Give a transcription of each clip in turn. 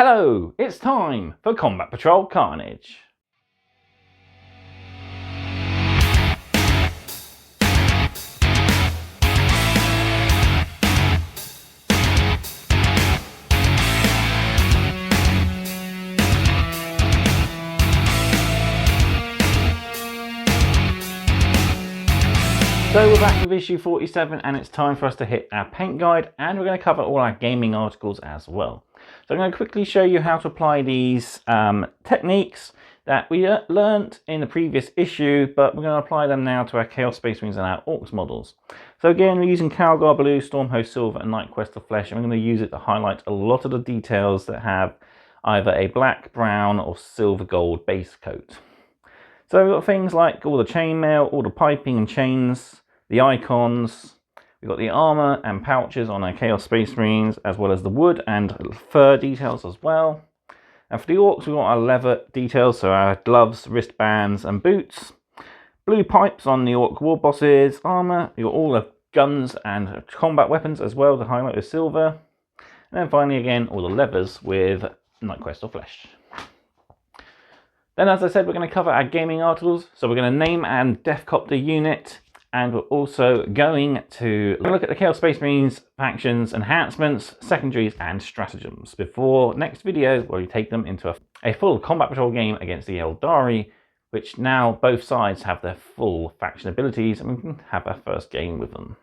Hello, it's time for Combat Patrol Carnage. So we're back with issue 47 and it's time for us to hit our paint guide, and we're going to cover all our gaming articles as well. So I'm going to quickly show you how to apply these techniques that we learnt in the previous issue, but we're going to apply them now to our Chaos Space Marines and our Orcs models. So again, we're using Calgar Blue, Stormhost Silver and Night Quest of Flesh, and we're going to use it to highlight a lot of the details that have either a black, brown or silver gold base coat. So we've got things like all the chainmail, all the piping and chains, the icons, we've got the armor and pouches on our Chaos Space Marines, as well as the wood and fur details as well. And for the Orcs, we've got our leather details, so our gloves, wristbands and boots. Blue pipes on the Orc war bosses, armor, we've got all the guns and combat weapons as well, to highlight with silver. And then finally again, all the levers with Night Quest of Flesh. Then, as I said, we're going to cover our gaming articles. So we're going to name our Deathcopter unit, and we're also going to look at the Chaos Space Marines factions, enhancements, secondaries and stratagems before next video, where we take them into a full Combat Patrol game against the Eldari, which now both sides have their full faction abilities, and we can have our first game with them.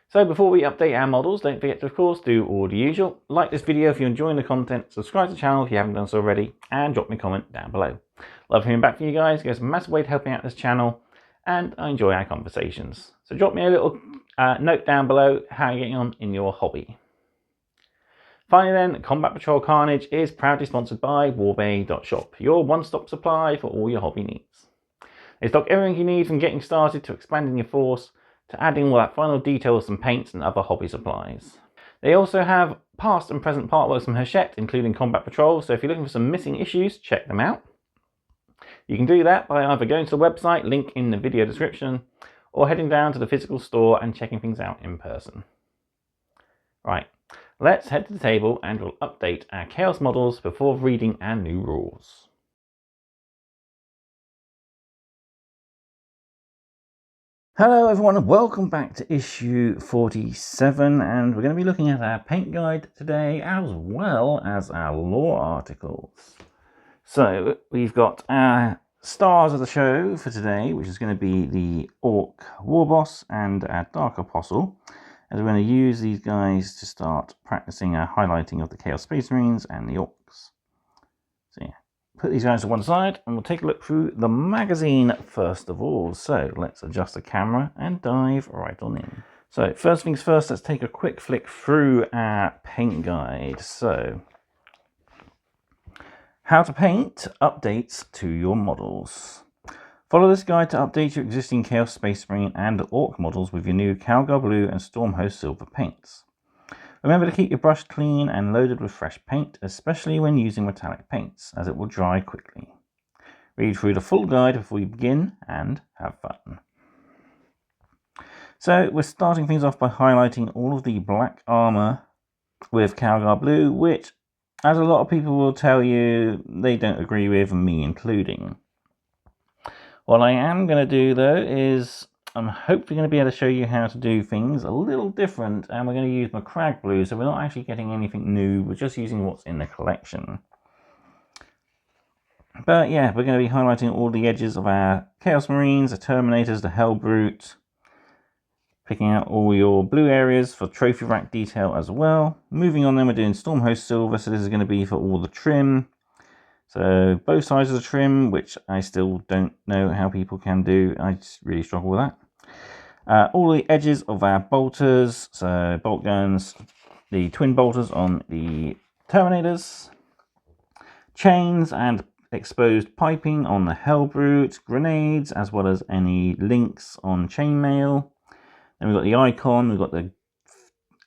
So before we update our models, don't forget to, of course, do all the usual. Like this video if you're enjoying the content, subscribe to the channel if you haven't done so already, and drop me a comment down below. Love hearing back from you guys. It goes a massive way to helping out this channel, and I enjoy our conversations. So drop me a little note down below how you're getting on in your hobby. Finally then, Combat Patrol Carnage is proudly sponsored by warbay.shop, your one-stop supply for all your hobby needs. They stock everything you need from getting started to expanding your force, to adding all that final details and paints and other hobby supplies. They also have past and present partworks from Hachette, including Combat Patrol, so if you're looking for some missing issues, check them out. You can do that by either going to the website, link in the video description, or heading down to the physical store and checking things out in person. Right, let's head to the table and we'll update our Chaos models before reading our new rules. Hello everyone and welcome back to issue 47, and we're going to be looking at our paint guide today as well as our lore articles. So we've got our stars of the show for today, which is going to be the Orc Warboss and our Dark Apostle, as we're going to use these guys to start practicing our highlighting of the Chaos Space Marines and the Orcs. So yeah, put these guys to one side and we'll take a look through the magazine first of all. So let's adjust the camera and dive right on in. So first things first, let's take a quick flick through our paint guide. So how to paint updates to your models. Follow this guide to update your existing Chaos Space Marine and Orc models with your new Calgar Blue and Stormhost Silver paints. Remember to keep your brush clean and loaded with fresh paint, especially when using metallic paints, as it will dry quickly. Read through the full guide before you begin and have fun. So we're starting things off by highlighting all of the black armor with Calgar Blue, which, as a lot of people will tell you, they don't agree with, me including. What I am going to do though is I'm hopefully going to be able to show you how to do things a little different, and we're going to use Macragge Blue, so we're not actually getting anything new, we're just using what's in the collection. But yeah, we're going to be highlighting all the edges of our Chaos Marines, the Terminators, the Hellbrute, picking out all your blue areas for trophy rack detail as well. Moving on then, we're doing Stormhost Silver, so this is going to be for all the trim. So both sides of the trim, which I still don't know how people can do, I just really struggle with that. All the edges of our bolters, so bolt guns, the twin bolters on the Terminators, chains and exposed piping on the Hellbrute, grenades, as well as any links on chainmail. Then we've got the icon, we've got the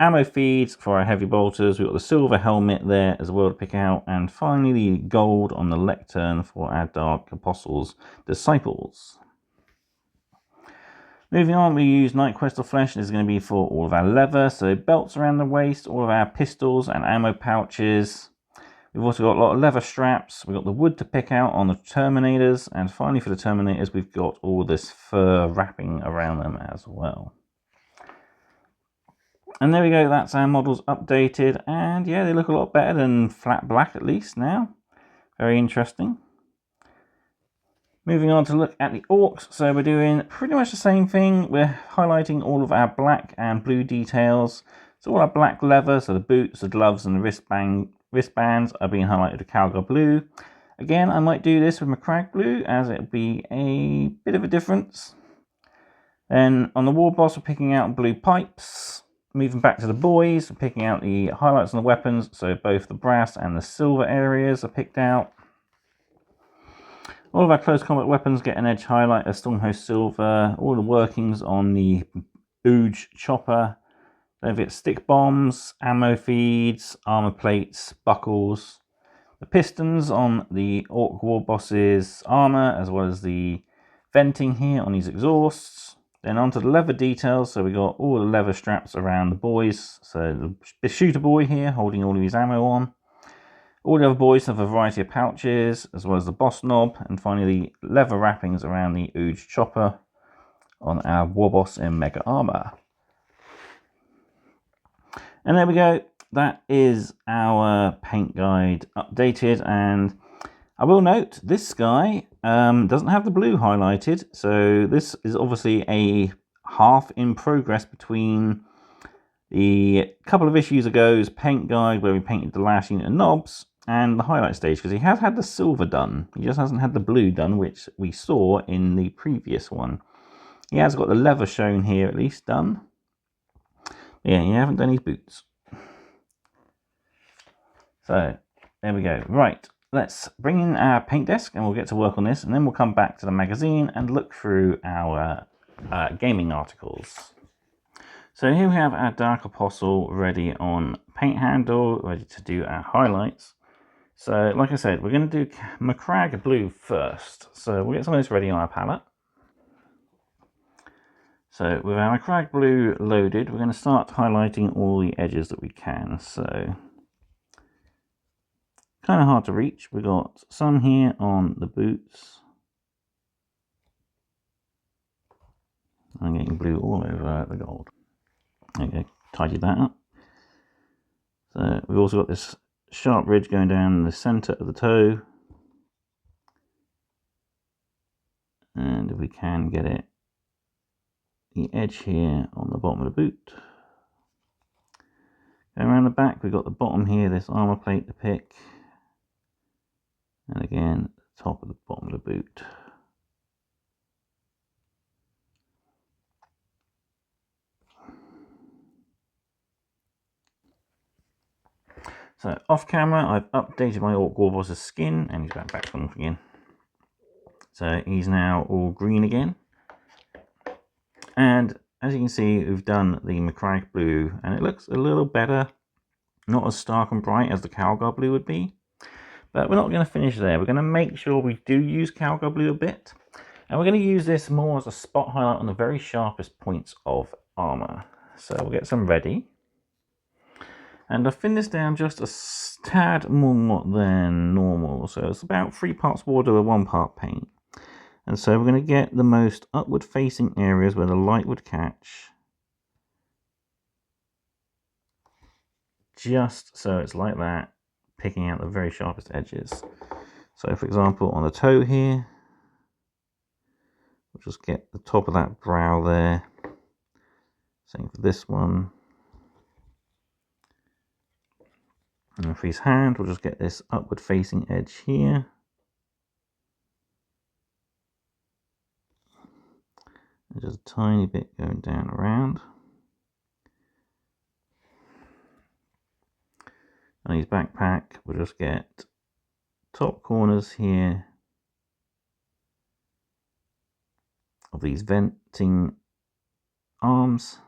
ammo feeds for our heavy bolters, we've got the silver helmet there as well to pick out, and finally the gold on the lectern for our Dark Apostles Disciples. Moving on, we use Night Quest of Flesh. This is going to be for all of our leather, so belts around the waist, all of our pistols and ammo pouches. We've also got a lot of leather straps. We've got the wood to pick out on the Terminators. And finally for the Terminators, we've got all this fur wrapping around them as well. And there we go, that's our models updated. And yeah, they look a lot better than flat black at least now. Very interesting. Moving on to look at the orcs. So we're doing pretty much the same thing. We're highlighting all of our black and blue details. So all our black leather, so the boots, the gloves and the wristbands are being highlighted with Calgar blue. Again, I might do this with Macragge blue as it'll be a bit of a difference. Then on the war boss, we're picking out blue pipes. Moving back to the boys, we're picking out the highlights on the weapons. So both the brass and the silver areas are picked out. All of our close combat weapons get an edge highlight as Stormhost Silver. All the workings on the Ooge Chopper. Then we get stick bombs, ammo feeds, armor plates, buckles. The pistons on the Orc War Boss's armor, as well as the venting here on these exhausts. Then onto the leather details, so we got all the leather straps around the boys. So the shooter boy here holding all of his ammo on. All the other boys have a variety of pouches, as well as the boss knob, and finally the leather wrappings around the Ooge Chopper on our war boss in mega armor. And there we go, that is our paint guide updated. And I will note, this guy doesn't have the blue highlighted, so this is obviously a half in progress between the couple of issues ago's paint guide where we painted the last unit of knobs and the highlight stage, because he has had the silver done, he just hasn't had the blue done, which we saw in the previous one. He has got the leather shown here at least done. Yeah, you haven't done his boots. So there we go. Right, let's bring in our paint desk and we'll get to work on this, and then we'll come back to the magazine and look through our gaming articles. So here we have our Dark Apostle ready on paint handle, ready to do our highlights. So like I said, we're going to do Macragge blue first. So we'll get some of this ready on our palette. So with our Macragge blue loaded, we're going to start highlighting all the edges that we can. So kind of hard to reach. We've got some here on the boots. I'm getting blue all over the gold. Okay, tidy that up. So we've also got this sharp ridge going down the center of the toe. And if we can get it, the edge here on the bottom of the boot. Going around the back, we've got the bottom here, this armor plate to pick. And again, the top of the bottom of the boot. So off camera, I've updated my Orc War Boss's skin, and he's back on again. So he's now all green again. And as you can see, we've done the Macragge blue, and it looks a little better. Not as stark and bright as the Calgar blue would be. But we're not going to finish there. We're going to make sure we do use Calgar blue a bit. And we're going to use this more as a spot highlight on the very sharpest points of armor. So we'll get some ready. And I've thinned this down just a tad more than normal. So it's about 3 parts water with 1 part paint. And so we're going to get the most upward facing areas where the light would catch. Just so it's like that, picking out the very sharpest edges. So for example, on the toe here, we'll just get the top of that brow there. Same for this one. And for his hand, we'll just get this upward facing edge here. And just a tiny bit going down around. On his backpack, we'll just get top corners here of these venting arms.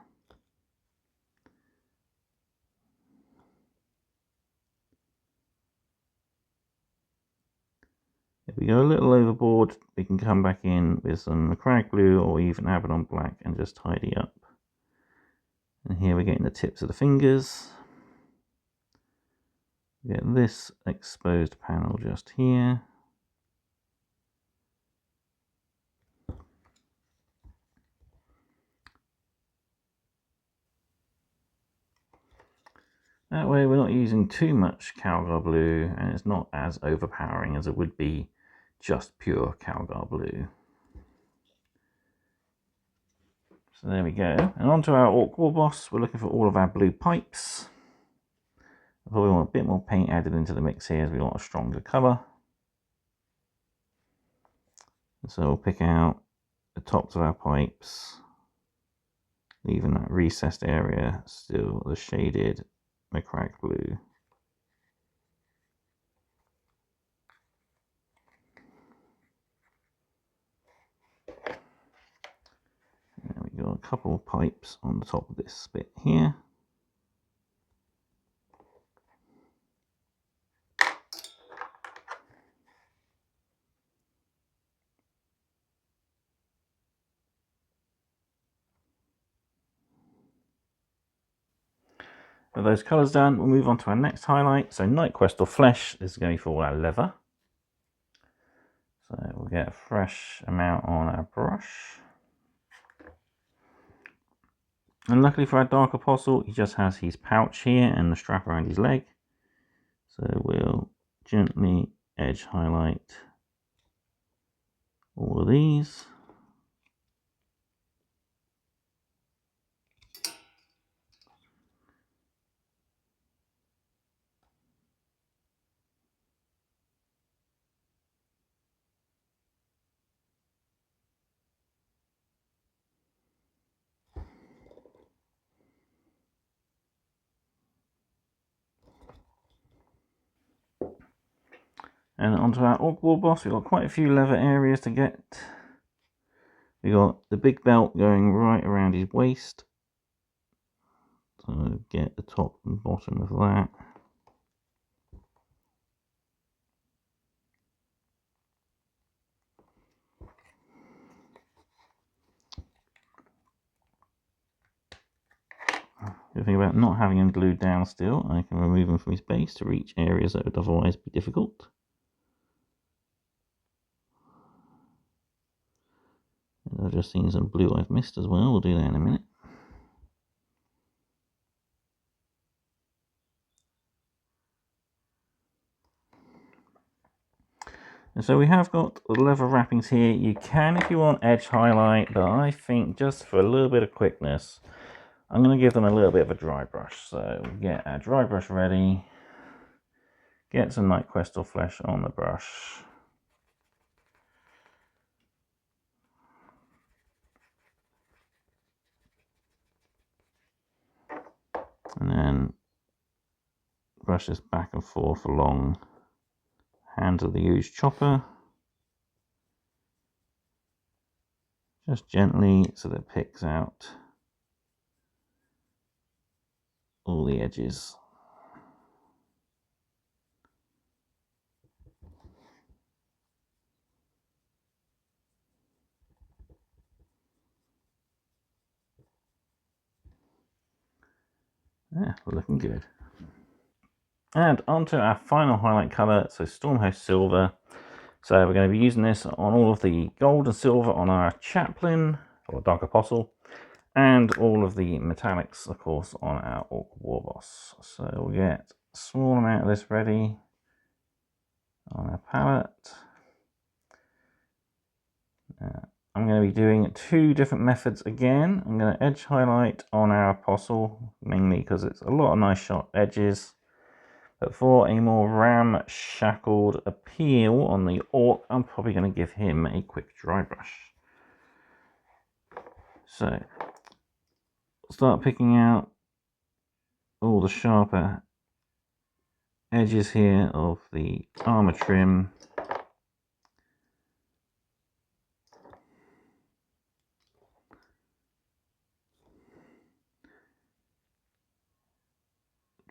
If we go a little overboard, we can come back in with some Macragge blue or even Abaddon black and just tidy up. And here we're getting the tips of the fingers. Get this exposed panel just here. That way we're not using too much Calgar blue and it's not as overpowering as it would be just pure Calgar blue. So there we go. And onto our Orc War Boss, we're looking for all of our blue pipes. I probably want a bit more paint added into the mix here as we want a stronger colour. So we'll pick out the tops of our pipes, leaving that recessed area still the shaded Macragge blue. There we go, a couple of pipes on the top of this bit here. With those colours done, we'll move on to our next highlight. So Night Quest or Flesh, this is going to be for all our leather. So we'll get a fresh amount on our brush. And luckily for our Dark Apostle, he just has his pouch here and the strap around his leg. So we'll gently edge highlight all of these. And onto our Orc War Boss, we've got quite a few leather areas to get. We got the big belt going right around his waist. So get the top and bottom of that. The thing about not having him glued down still, I can remove him from his base to reach areas that would otherwise be difficult. And I've just seen some blue I've missed as well, we'll do that in a minute. And so we have got the leather wrappings here. You can, if you want, edge highlight, but I think just for a little bit of quickness, I'm going to give them a little bit of a dry brush. So we'll get our dry brush ready, get some Night Quest or Flesh on the brush. And then brush this back and forth along hands of the huge chopper. Just gently so that it picks out all the edges. Yeah, looking good. And onto our final highlight colour, so Stormhost Silver. So we're going to be using this on all of the gold and silver on our Chaplain, or Dark Apostle, and all of the metallics, of course, on our Orc War Boss. So we'll get a small amount of this ready on our palette. I'm going to be doing two different methods again. I'm going to edge highlight on our Apostle, mainly because it's a lot of nice sharp edges. But for a more ramshackled appeal on the Orc, I'm probably going to give him a quick dry brush. So, start picking out all the sharper edges here of the armor trim.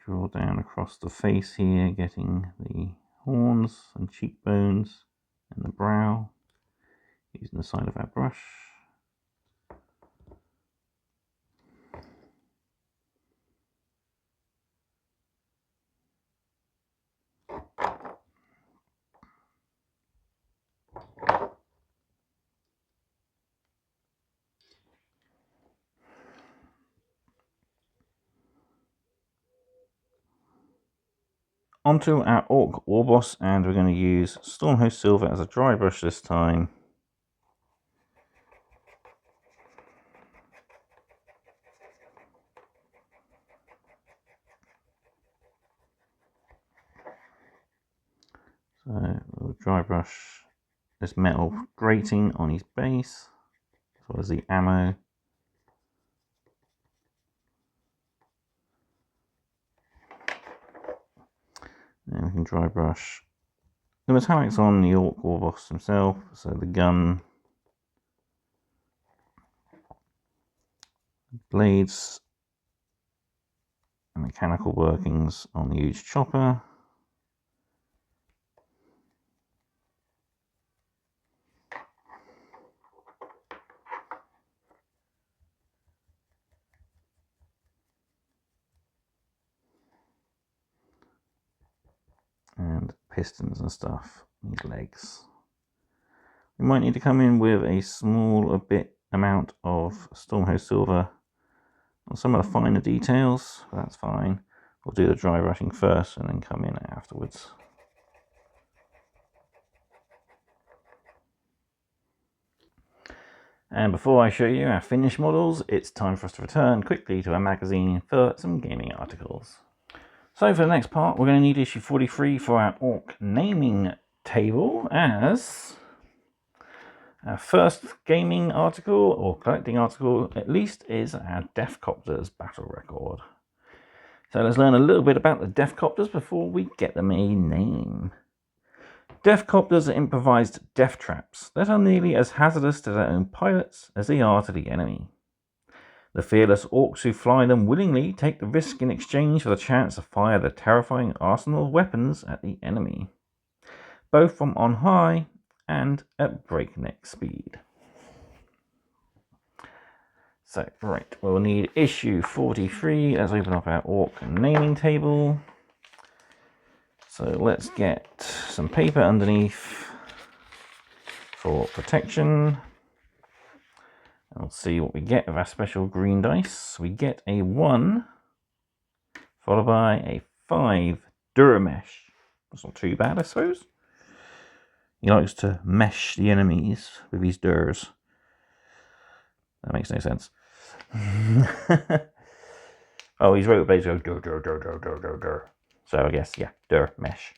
Draw down across the face here, getting the horns and cheekbones and the brow, using the side of our brush. onto our Orc War Boss, and we're going to use Stormhost Silver as a dry brush this time. So we'll dry brush this metal grating on his base, as well as the ammo. And we can dry brush the metallics on the Orc War Boss himself, so the gun, blades, and mechanical workings on the huge chopper. And pistons and stuff, these legs. We might need to come in with a small amount of Stormhost Silver on some of the finer details. That's fine. We'll do the dry brushing first and then come in afterwards. And before I show you our finished models, it's time for us to return quickly to our magazine for some gaming articles. So for the next part, we're going to need issue 43 for our Orc naming table, as our first gaming article, or collecting article at least, is our Deathcopters battle record. So let's learn a little bit about the Deathcopters before we get them a name. Deathcopters are improvised death traps that are nearly as hazardous to their own pilots as they are to the enemy. The fearless orcs who fly them willingly take the risk in exchange for the chance to fire the terrifying arsenal of weapons at the enemy, both from on high and at breakneck speed. So, right, we'll need issue 43. Let's open up our Orc naming table. So let's get some paper underneath for protection. And we'll see what we get with our special green dice. We get a 1, followed by a 5 Duramesh. That's not too bad, I suppose. He likes to mesh the enemies with his Durs. That makes no sense. Oh, he's wrote blades go Dur. So I guess, yeah, Duramesh.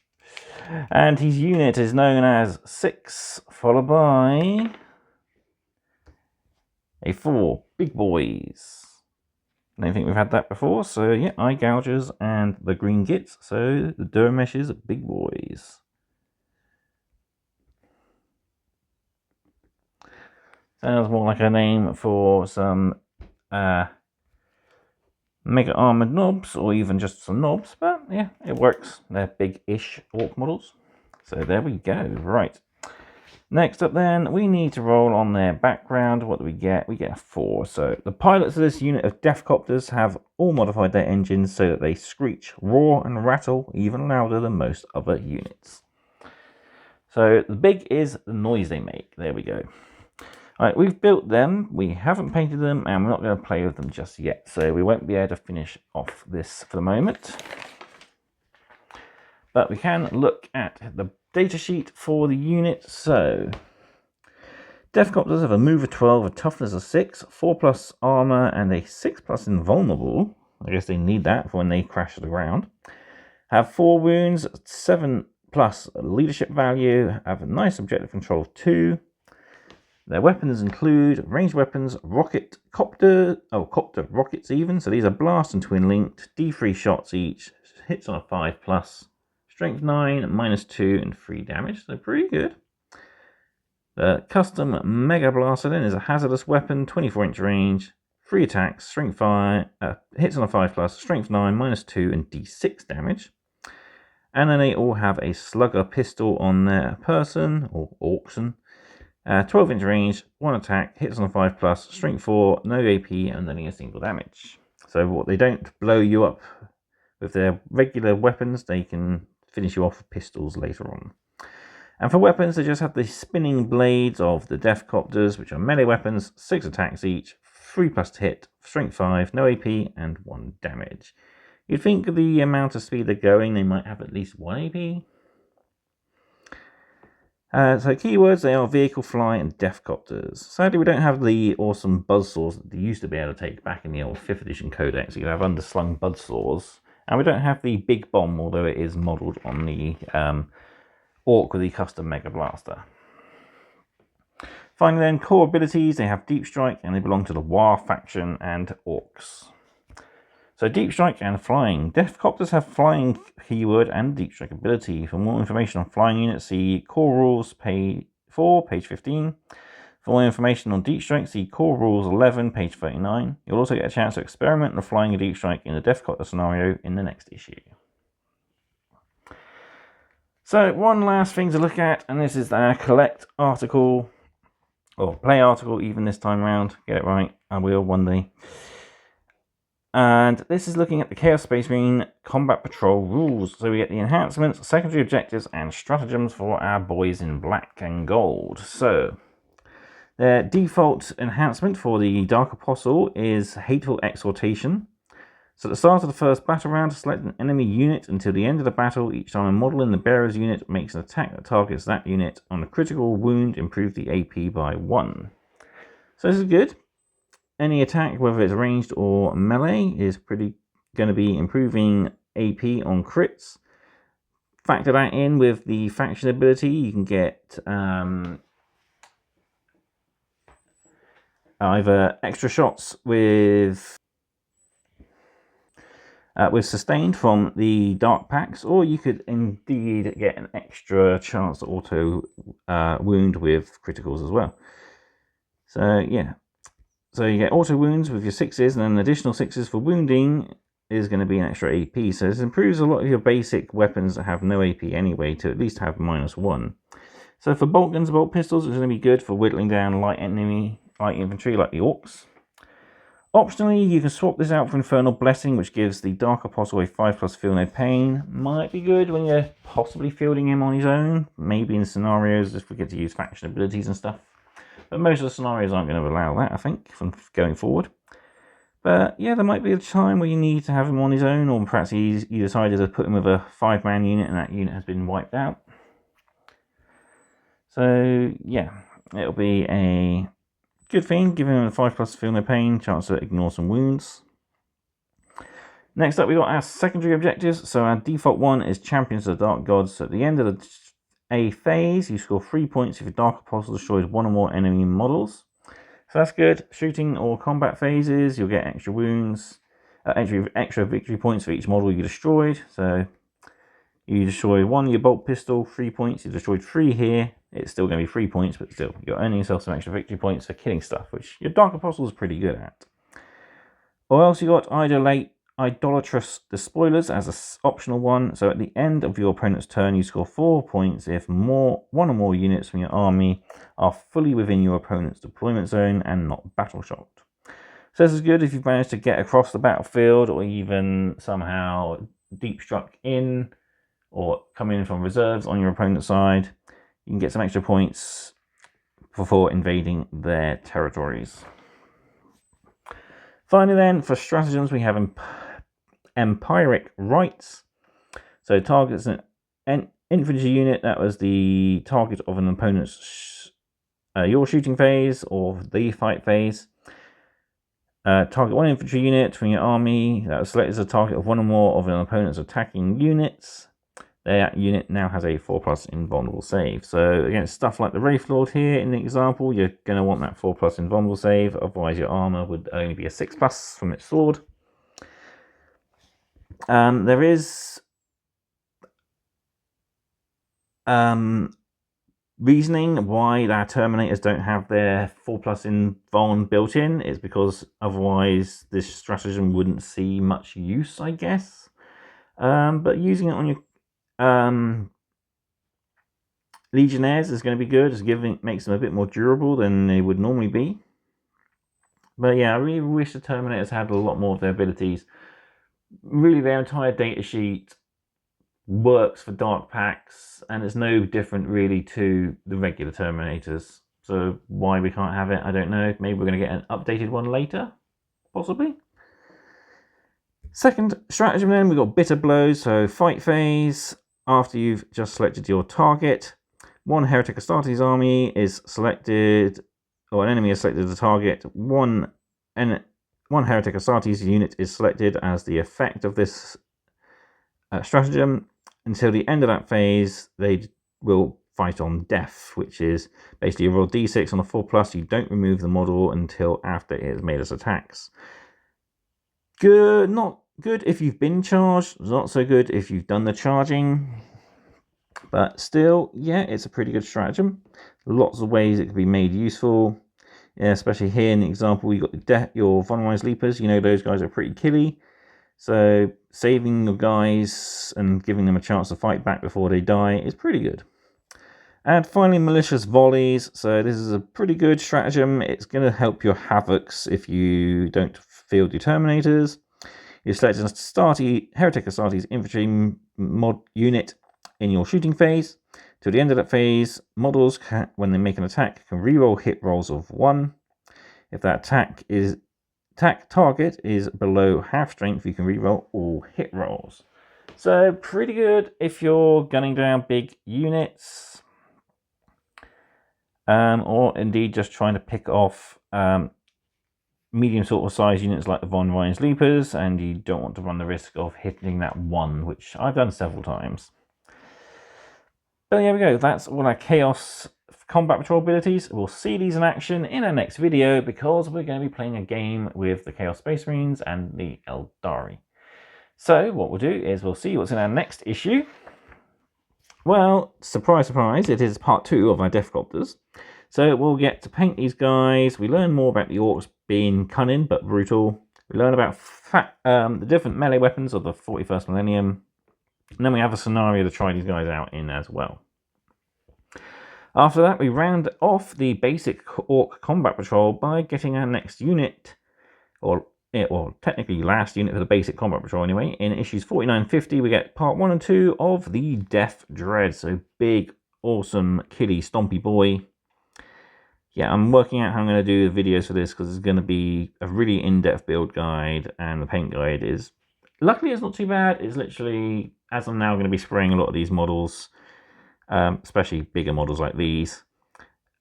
And his unit is known as 6, followed by a 4, Big Boys. I don't think we've had that before, so yeah, eye gougers and the green gits, so the Durmesh's Big Boys. Sounds more like a name for some mega armored knobs, or even just some knobs, but yeah, it works. They're big-ish orc models. So there we go, right. Next up then, we need to roll on their background. What do we get? We get a 4. So the pilots of this unit of Deathcopters have all modified their engines so that they screech, roar and rattle even louder than most other units. So the big is the noise they make. There we go. Alright, we've built them, we haven't painted them, and we're not going to play with them just yet. So we won't be able to finish off this for the moment. But we can look at the datasheet for the unit. So Deathcopters have a move of 12, a toughness of 6, 4+ armor, and a 6+ invulnerable. I guess they need that for when they crash to the ground. Have 4 wounds, 7+ leadership value, have a nice objective control of 2. Their weapons include ranged weapons, copter rockets even. So these are blast and twin linked, D3 shots each, hits on a 5+. Strength 9, -2, and 3 damage, so pretty good. The custom Mega Blaster then is a hazardous weapon, 24-inch range, 3 attacks, strength 5, hits on a 5+, strength 9, -2, and D6 damage. And then they all have a slugger pistol on their person, or Orcson. 12-inch range, 1 attack, hits on a 5+, strength 4, no AP, and only a single damage. So what, they don't blow you up with their regular weapons, they can finish you off with pistols later on. And for weapons, they just have the spinning blades of the Deathcopters, which are melee weapons, 6 attacks each, 3+ to hit, strength 5, no AP, and 1 damage. You'd think the amount of speed they're going, they might have at least 1 AP. So keywords, they are vehicle, fly, and deathcopters. Sadly, we don't have the awesome buzzsaws that they used to be able to take back in the old 5th edition codex. You have underslung buzzsaws. And we don't have the big bomb, although it is modelled on the Orc with the custom Mega Blaster. Finally then, core abilities, they have Deep Strike and they belong to the War faction and Orcs. So Deep Strike and Flying. Deathcopters have Flying keyword and Deep Strike ability. For more information on Flying units, see Core Rules page 4, page 15. For more information on Deep Strike, see Core Rules 11, page 39. You'll also get a chance to experiment on flying a Deep Strike in the Deathcopter scenario in the next issue. So one last thing to look at, and this is our collect article, or play article even this time around. Get it right, I will one day. And this is looking at the Chaos Space Marine Combat Patrol rules. So we get the enhancements, secondary objectives, and stratagems for our boys in black and gold. So their default enhancement for the Dark Apostle is Hateful Exhortation. So at the start of the first battle round, select an enemy unit until the end of the battle. Each time a model in the bearer's unit makes an attack that targets that unit on a critical wound, improve the AP by 1. So this is good. Any attack, whether it's ranged or melee, is pretty going to be improving AP on crits. Factor that in with the faction ability, you can get either extra shots with sustained from the dark packs, or you could indeed get an extra chance to auto wound with criticals as well. So yeah. So you get auto wounds with your 6s, and then additional 6s for wounding is going to be an extra AP. So this improves a lot of your basic weapons that have no AP anyway to at least have -1. So for bolt guns and bolt pistols, it's going to be good for whittling down light infantry like the Orcs. Optionally, you can swap this out for Infernal Blessing, which gives the Dark Apostle a 5+ Feel No Pain. Might be good when you're possibly fielding him on his own. Maybe in scenarios if we get to use faction abilities and stuff. But most of the scenarios aren't going to allow that, I think, from going forward. But yeah, there might be a time where you need to have him on his own, or perhaps you decided to put him with a 5-man unit and that unit has been wiped out. So yeah, it'll be a good thing, giving him a 5+ Feel No Pain, chance to ignore some wounds. Next up, we got our secondary objectives. So our default one is Champions of the Dark Gods. So at the end of a phase, you score 3 points if your Dark Apostle destroys 1 or more enemy models. So that's good. Shooting or combat phases, you'll get extra wounds, extra victory points for each model you destroyed. So you destroy 1 your bolt pistol, 3 points. You destroyed 3 here, it's still going to be 3 points, but still, you're earning yourself some extra victory points for killing stuff, which your Dark Apostle is pretty good at. Or else you got Idolatrous Despoilers as an optional one. So at the end of your opponent's turn, you score 4 points if 1 or more units from your army are fully within your opponent's deployment zone and not battle shocked. So this is good if you've managed to get across the battlefield, or even somehow deep struck in, or come in from reserves on your opponent's side. You can get some extra points before invading their territories. Finally then, for stratagems, we have Empiric Rights. So targets an infantry unit that was the target of an opponent's your shooting phase or the fight phase. Target 1 infantry unit from your army that was selected as a target of 1 or more of an opponent's attacking units. That unit now has a 4+ invulnerable save. So against stuff like the Wraith Lord here in the example, you're going to want that 4+ invulnerable save, otherwise your armor would only be a 6+ from its sword. There is reasoning why our Terminators don't have their 4+ invuln built in. It's because otherwise this stratagem wouldn't see much use, I guess. But using it on your Legionnaires is going to be good, as makes them a bit more durable than they would normally be. But yeah, I really wish the Terminators had a lot more of their abilities. Really, their entire datasheet works for dark packs, and it's no different really to the regular Terminators. So why we can't have it, I don't know. Maybe we're going to get an updated one later, possibly. Second stratagem then, we've got bitter blows. So fight phase, after you've just selected your target, one Heretic Astartes army is selected, or an enemy is selected as a target. One Heretic Astartes unit is selected as the effect of this stratagem. Until the end of that phase, they will fight on death, which is basically you roll d6 on a 4+. You don't remove the model until after it has made its attacks. Good, not good if you've been charged, not so good if you've done the charging. But still, yeah, it's a pretty good stratagem. Lots of ways it can be made useful. Yeah, especially here in the example, you've got your von Wise Leapers. You know those guys are pretty killy. So saving your guys and giving them a chance to fight back before they die is pretty good. And finally, malicious volleys. So this is a pretty good stratagem. It's going to help your havocs if you don't field your terminators. You select a Heretic Astartes infantry mod unit in your shooting phase. Till the end of that phase, models when they make an attack can reroll hit rolls of 1. If that attack target is below half strength, you can reroll all hit rolls. So pretty good if you're gunning down big units, or indeed just trying to pick off medium sort of size units like the von Wise Leapers, and you don't want to run the risk of hitting that 1, which I've done several times. But there we go, that's all our Chaos combat patrol abilities. We'll see these in action in our next video because we're going to be playing a game with the Chaos Space Marines and the Eldari. So what we'll do is we'll see what's in our next issue. Well, surprise, surprise, it is part 2 of our Deathcopters. So we'll get to paint these guys. We learn more about the orcs being cunning but brutal. We learn about the different melee weapons of the 41st millennium. And then we have a scenario to try these guys out in as well. After that, we round off the basic Orc Combat Patrol by getting our next unit, or technically last unit for the basic Combat Patrol anyway. In issues 49-50, we get part 1 and 2 of the Death Dread. So big, awesome, killy, stompy boy. Yeah, I'm working out how I'm going to do the videos for this because it's going to be a really in-depth build guide, and the paint guide is, luckily it's not too bad. It's literally, as I'm now going to be spraying a lot of these models, especially bigger models like these.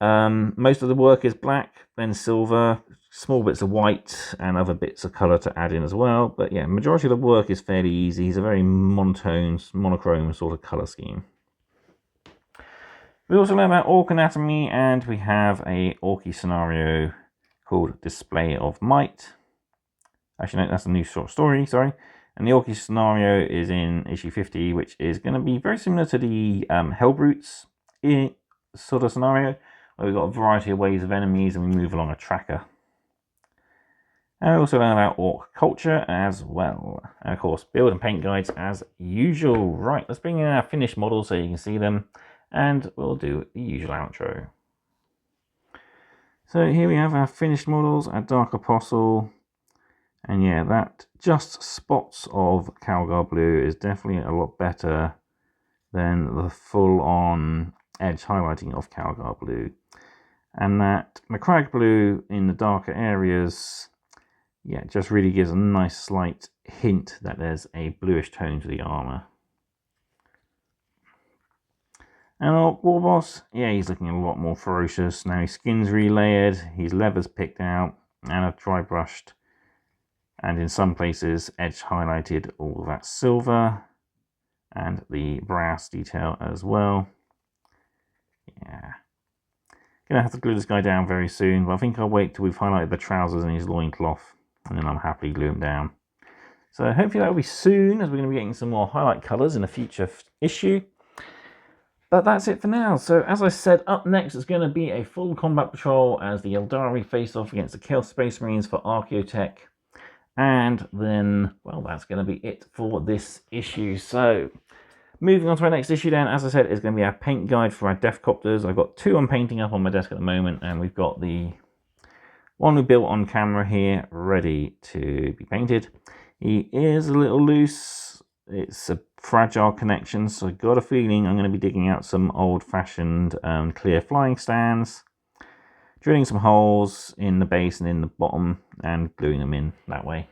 Most of the work is black, then silver, small bits of white, and other bits of colour to add in as well. But yeah, majority of the work is fairly easy. It's a very monotone, monochrome sort of colour scheme. We also learn about Orc anatomy, and we have a Orky scenario called Display of Might. Actually, no, that's a new short story, sorry. And the Orky scenario is in issue 50, which is going to be very similar to the Hellbrutes sort of scenario, where we've got a variety of waves of enemies and we move along a tracker. And we also learn about Orc culture as well. And of course, build and paint guides as usual. Right, let's bring in our finished models so you can see them, and we'll do the usual outro. So here we have our finished models, our Dark Apostle. And yeah, that just spots of Calgar Blue is definitely a lot better than the full-on edge highlighting of Calgar Blue. And that Macragge Blue in the darker areas, yeah, just really gives a nice slight hint that there's a bluish tone to the armour. And our War Boss, yeah, he's looking a lot more ferocious. Now his skin's relayered, his leather's picked out, and a dry brushed. And in some places, edge highlighted all of that silver and the brass detail as well. Yeah. Gonna have to glue this guy down very soon, but I think I'll wait till we've highlighted the trousers and his loincloth, and then I'll happily glue him down. So hopefully that'll be soon, as we're going to be getting some more highlight colours in a future issue. But that's it for now. So as I said, up next is going to be a full combat patrol as the Eldari face off against the Chaos Space Marines for Archaeotech. And then, well, that's going to be it for this issue. So, moving on to our next issue then, as I said, is going to be our paint guide for our Deathcopters. I've got 2 I'm painting up on my desk at the moment, and we've got the one we built on camera here, ready to be painted. He is a little loose. It's a fragile connection, so I've got a feeling I'm going to be digging out some old-fashioned clear flying stands, drilling some holes in the base and in the bottom, and gluing them in that way.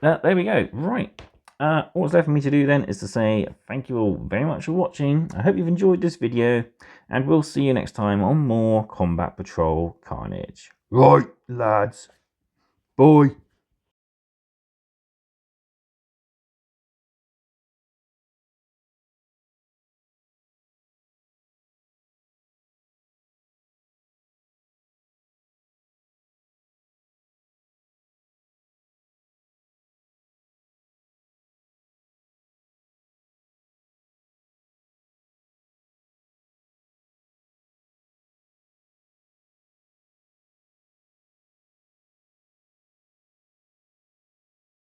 There we go. Right. All that's left for me to do then is to say thank you all very much for watching. I hope you've enjoyed this video, and we'll see you next time on more Combat Patrol Carnage. Right, lads. Bye.